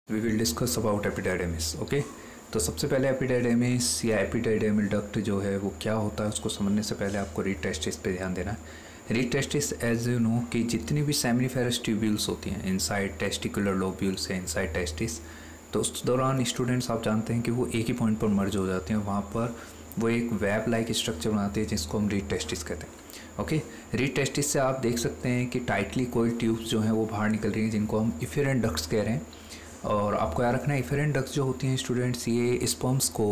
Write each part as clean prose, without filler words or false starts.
We will discuss about epididymis. Okay, तो सबसे पहले एपिडाइडेमिस या एपिडाइडेमल डक्ट जो है वो क्या होता है उसको समझने से पहले आपको रीड टेस्टिस पे ध्यान देना है। Read testis as you know कि जितनी भी सेमिनिफेरस ट्यूब्यूल्स होती हैं इनसाइड टेस्टिकुलर लोब्यूल्स है इनसाइड टेस्टिस, तो उस दौरान स्टूडेंट्स आप जानते हैं कि वो एक ही पॉइंट पर मर्ज हो जाते हैं, वहाँ पर वो एक वेब लाइक स्ट्रक्चर बनाते हैं जिसको हम रीड टेस्टिस कहते हैं। ओके, रीड टेस्टिस से आप देख सकते हैं कि टाइटली कोइल्ड ट्यूब्स जो हैं वो बाहर निकल रही हैं जिनको हम इफेरेंट डक्ट्स कह रहे हैं। और आपको याद रखना है इफेरेंट डक्ट्स जो होती हैं स्टूडेंट्स, ये स्पर्म्स को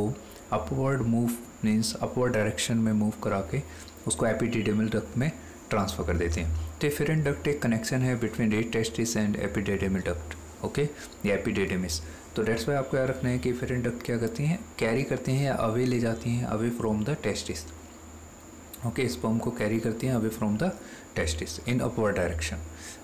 upward move means upward direction में मूव करा के उसको एपिडिडेमल डक्ट में ट्रांसफ़र कर देते हैं। तो इफेरेंट डक्ट एक कनेक्शन है between rete testis and epididymal duct, okay, या एपिडिडेमिस। तो डेट्स वाई आपको याद रखना है कि इफेरेंट डक्ट क्या करती हैं, कैरी करती हैं या अवे ले जाती हैं away from the testis. Okay, sperm को कैरी करती हैं away from the testis in upward direction.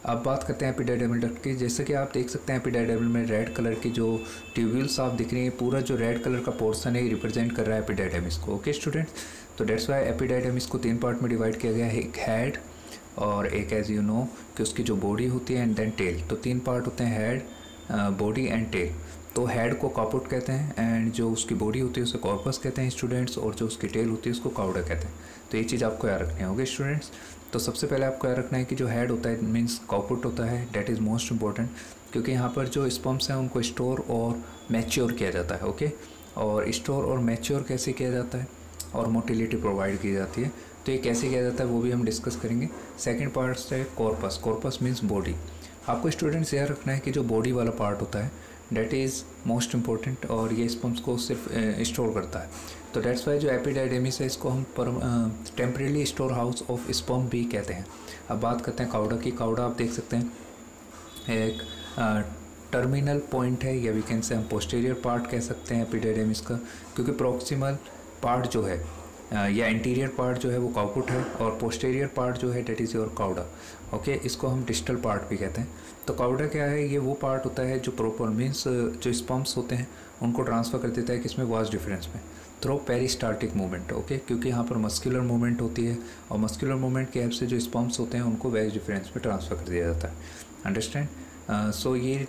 अब बात करते हैं एपिडाइडेमल डक्ट की। जैसे कि आप देख सकते हैं एपिडाइडेमल में रेड कलर की जो ट्यूब्यूल्स आप दिख रही हैं, पूरा जो रेड कलर का पोर्शन है रिप्रेजेंट कर रहा है एपिडाइडेमिस को। ओके स्टूडेंट्स, तो डेट्स वाई एपिडाइडेमिस को 3 पार्ट में डिवाइड किया गया है, एक हेड और एक एज यू नो कि उसकी जो बॉडी होती है एंड देन टेल। तो 3 पार्ट होते हैं, हेड, बॉडी एंड टेल। तो हेड को कापुट कहते हैं एंड जो उसकी बॉडी होती है उसे कॉर्पस कहते हैं स्टूडेंट्स, और जो उसकी टेल होती है उसको काउडा कहते हैं। तो ये चीज़ आपको याद रखनी होगी स्टूडेंट्स। तो सबसे पहले आपको याद रखना है कि जो हेड होता है मीन्स कापुट होता है, डेट इज़ मोस्ट इंपॉर्टेंट, क्योंकि यहाँ पर जो स्पर्म्स हैं उनको स्टोर और मैच्योर किया जाता है। ओके, और स्टोर और मैच्योर कैसे किया जाता है और मोटिलिटी प्रोवाइड की जाती है, तो ये कैसे किया जाता है वो भी हम डिस्कस करेंगे। सेकेंड पार्ट है कॉर्पस। Corpus means body. आपको स्टूडेंट्स याद रखना है कि जो बॉडी वाला पार्ट होता है डेट इज़ मोस्ट इंपॉर्टेंट और ये स्पर्म्स को सिर्फ स्टोर करता है। तो डेट्स वाई जो एपिडाइडेमिस है इसको हम temporary store house of sperm भी कहते हैं। अब बात करते हैं काउडा की। काउडा आप देख सकते हैं एक टर्मिनल पॉइंट है, या वी कैन से हम पोस्टीरियर पार्ट कह सकते हैं एपिडाइडेमिस का, क्योंकि प्रॉक्सिमल पार्ट जो है या इंटीरियर पार्ट जो है वो काउपुट है और पोस्टीरियर पार्ट जो है date is your cauda. Okay, इसको हम डिस्टल पार्ट भी कहते हैं। तो काउडा क्या है, ये वो पार्ट होता है जो प्रॉपर मीन्स जो स्पर्म्स होते हैं उनको ट्रांसफ़र कर देता है किसमें, वास डिफरेंस में, थ्रू पेरिस्टाल्टिक मूवमेंट। ओके, क्योंकि यहाँ पर मस्कुलर मूवमेंट होती है और मस्कुलर मूवमेंट के हेल्प से जो स्पर्म्स होते हैं उनको वेज डिफरेंस में ट्रांसफ़र कर दिया जाता है। अंडरस्टैंड? सो ये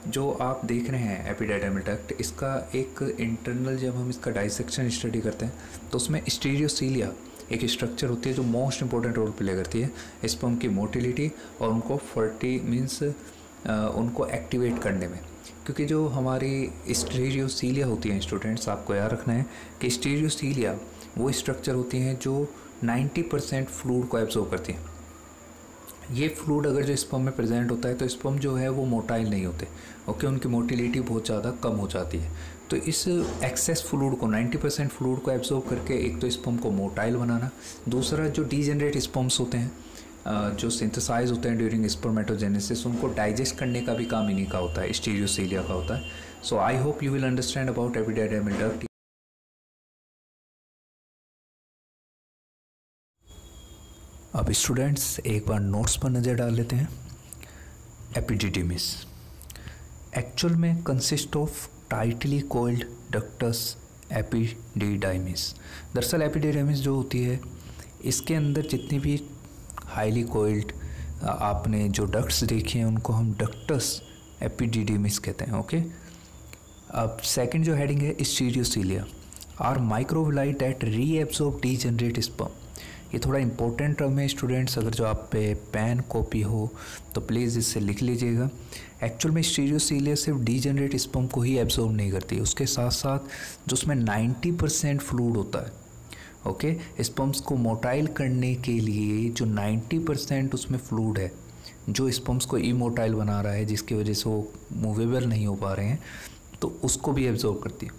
जो आप देख रहे हैं एपिडाइडेमल डक्ट, इसका एक इंटरनल जब हम इसका डाइसेक्शन स्टडी करते हैं तो उसमें स्टीरियोसीलिया एक स्ट्रक्चर होती है जो मोस्ट इंपॉर्टेंट रोल प्ले करती है स्पर्म की मोटिलिटी और उनको फर्टी मीन्स उनको एक्टिवेट करने में। क्योंकि जो हमारी स्टीरियोसीलिया होती हैं स्टूडेंट्स, आपको याद रखना है कि स्टीरियोसीलिया वो स्ट्रक्चर होती हैं जो 90% फ्लूइड को एब्जॉर्ब करती हैं। ये फ्लूइड अगर जो स्पर्म में प्रेजेंट होता है तो स्पर्म जो है वो मोटाइल नहीं होते। ओके, उनकी मोटिलिटी बहुत ज़्यादा कम हो जाती है। तो इस एक्सेस फ्लूइड को 90% फ्लूइड को एब्जॉर्ब करके एक तो स्पर्म को मोटाइल बनाना, दूसरा जो डीजेनरेट स्पर्म्स होते हैं जो सिंथेसाइज होते हैं ड्यूरिंग स्पर्मेटोजेनेसिस, उनको डाइजेस्ट करने का भी काम इन्हीं का होता है, स्टीरियोसीलिया का होता है। So I hope you will understand about epididymal duct. अब स्टूडेंट्स एक बार नोट्स पर नज़र डाल लेते हैं। एपिडिडेमिस एक्चुअल में consist of tightly coiled ducts epididymis. दरअसल एपिडिडेमिस जो होती है इसके अंदर जितनी भी हाईली कोइल्ड आपने जो डक्ट्स देखी हैं उनको हम डक्टस एपिडिडेमिस कहते हैं। ओके, अब सेकंड जो हेडिंग है stereocilia are microvilli that reabsorb degenerate sperm. ये थोड़ा इंपॉर्टेंट टर्म है स्टूडेंट्स, अगर जो आप पे पेन कॉपी हो तो प्लीज़ इससे लिख लीजिएगा। एक्चुअल में स्टीरियोसीलिया सिर्फ डीजेनरेट स्पर्म को ही एब्जॉर्ब नहीं करती, उसके साथ साथ जो उसमें 90% फ्लूइड होता है, ओके, स्पर्म्स को मोटाइल करने के लिए जो 90% उसमें फ्लूइड है जो स्पर्म्स को इमोटाइल बना रहा है, जिसकी वजह से वो मूवेबल नहीं हो पा रहे हैं, तो उसको भी एब्जॉर्ब करती है।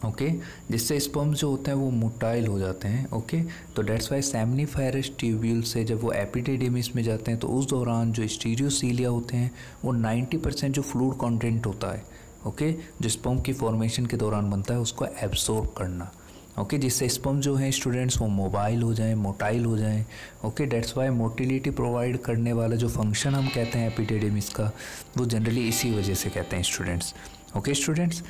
ओके, जिससे स्पर्म्स जो होते हैं वो मोटाइल हो जाते हैं। ओके, तो डेट्स वाई सेमिनिफेरस ट्यूब्यूल से जब वो एपिडिडेमिस में जाते हैं तो उस दौरान जो स्टीरियोसीलिया होते हैं वो 90% जो फ्लूइड कंटेंट होता है, ओके, जो स्पर्म की फॉर्मेशन के दौरान बनता है उसको एब्जॉर्ब करना। ओके, जिससे स्पर्म जो हैं स्टूडेंट्स वो मोबाइल हो जाएं, मोटाइल हो जाएं। Okay, that's why motility provide करने वाला जो फंक्शन हम कहते हैं एपिडिडेमिस का, वो जनरली इसी वजह से कहते हैं स्टूडेंट्स। ओके स्टूडेंट्स,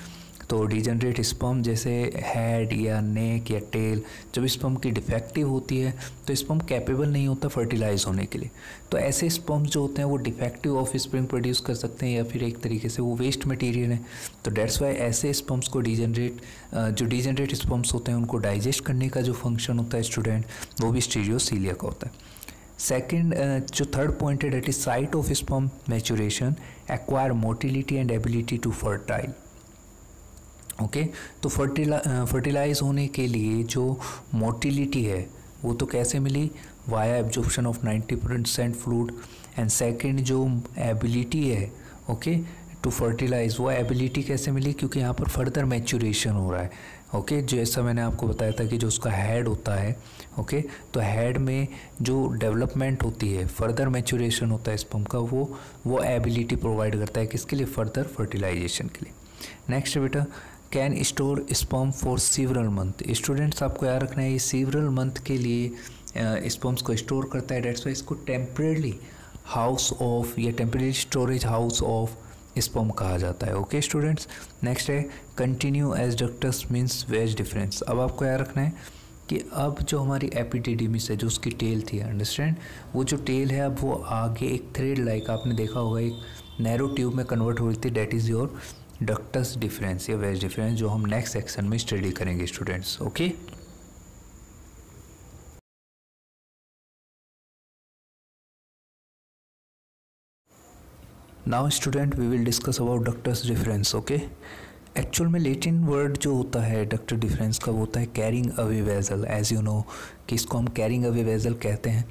तो डिजेनरेट स्पर्म जैसे हेड या नेक या टेल, जब स्पर्म की डिफेक्टिव होती है तो स्पर्म कैपेबल नहीं होता फर्टिलाइज होने के लिए। तो ऐसे स्पर्म्स जो होते हैं वो डिफेक्टिव ऑफ स्प्रिंग प्रोड्यूस कर सकते हैं या फिर एक तरीके से वो वेस्ट मटेरियल है। तो डेट्स वाई ऐसे स्पर्म्स को जो डिजेनरेट स्पर्म्स होते हैं उनको डाइजेस्ट करने का जो फंक्शन होता है स्टूडेंट, वो भी स्टीरियोसीलिया का होता है। सेकेंड, जो थर्ड पॉइंट है that is site of sperm maturation acquire motility and ability to fertile. Okay, तो फर्टिलाइज होने के लिए जो मोटिलिटी है वो तो कैसे मिली, via absorption of 90% fluid. And second जो एबिलिटी है ओके टू फर्टिलाइज, वो एबिलिटी कैसे मिली, क्योंकि यहाँ पर फर्दर मैच्योरेशन हो रहा है। ओके, जैसा मैंने आपको बताया था कि जो उसका हेड होता है ओके, तो हेड में जो डेवलपमेंट होती है, फर्दर मैच्योरेशन होता है स्पर्म का, वो एबिलिटी प्रोवाइड करता है किसके लिए, फर्दर फर्टिलाइजेशन के लिए। नेक्स्ट बेटा, can store sperm for several month. Students आपको याद रखना है ये सीवरल मंथ के लिए स्पर्म्स को स्टोर करता है, डेट्स वाई इसको टेम्परेरी हाउस ऑफ या temporary storage house of sperm कहा जाता है। ओके स्टूडेंट्स, नेक्स्ट है continue as ductus means vas deferens. अब आपको याद रखना है कि अब जो हमारी एपिडिडिमिस है, जो उसकी टेल थी, अंडरस्टैंड, वो जो टेल है अब वो आगे एक थ्रेड लाइक आपने देखा होगा एक नैरो ट्यूब में कन्वर्ट हो रही थी, that is your ductus deferens या वेज डिफरेंस, जो हम नेक्स्ट सेक्शन में स्टडी करेंगे students. Okay, now student we will discuss about ductus deferens. Okay, actual में लैटिन वर्ड जो होता है डक्टर डिफरेंस का वो होता है carrying away vessel. As you know कि इसको हम कैरिंग अवे वेजल कहते हैं,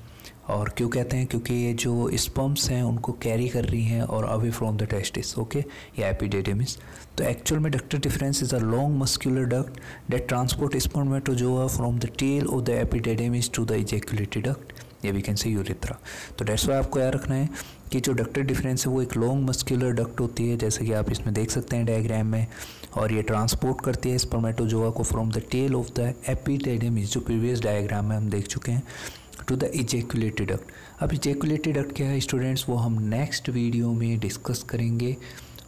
और क्यों कहते हैं, क्योंकि ये जो स्पर्म्स हैं उनको कैरी कर रही हैं और away from the testis okay या एपिडिडिमिस। तो एक्चुअल में ductus deferens is a long muscular duct that transport spermatozoa from the tail of the epididymis to the ejaculatory duct या वी कैन से यूरेथ्रा। तो that's why आपको याद रखना है कि जो डक्टर डिफरेंस है वो एक लॉन्ग मस्कुलर डक्ट होती है, जैसे कि आप इसमें देख सकते हैं डायग्राम में, और ये ट्रांसपोर्ट करती है स्पर्मेटोजोआ को from the tail of the epididymis, जो प्रीवियस डायग्राम में हम देख चुके हैं, टू द इजैक्युलेटरी डक्ट। अब इजैक्युलेटरी डक्ट क्या है स्टूडेंट्स, वो हम नेक्स्ट वीडियो में डिस्कस करेंगे,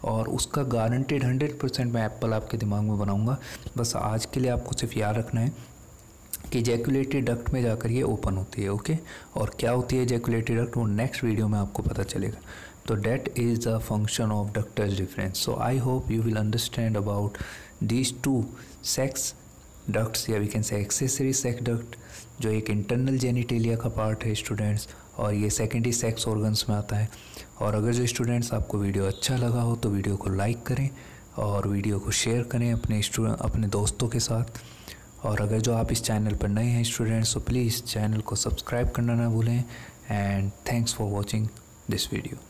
और उसका गारंटेड 100% मैं एप्पल आपके दिमाग में बनाऊंगा। बस आज के लिए आपको सिर्फ याद रखना है कि इजैक्युलेटरी डक्ट में जाकर ये ओपन होती है ओके, और क्या होती है इजैक्युलेटरी डक्ट वो नेक्स्ट वीडियो में आपको पता चलेगा। तो that is the function of ductus deferens. So I hope you will understand about these two sex ducts या we can say accessory sex duct, जो एक इंटरनल जेनिटेलिया का पार्ट है स्टूडेंट्स, और ये सेकेंडरी सेक्स ऑर्गन्स में आता है। और अगर जो स्टूडेंट्स आपको वीडियो अच्छा लगा हो तो वीडियो को लाइक करें और वीडियो को शेयर करें अपने दोस्तों के साथ। और अगर जो आप इस चैनल पर नए हैं स्टूडेंट्स तो प्लीज़ चैनल को सब्सक्राइब करना ना भूलें। And thanks for watching this video.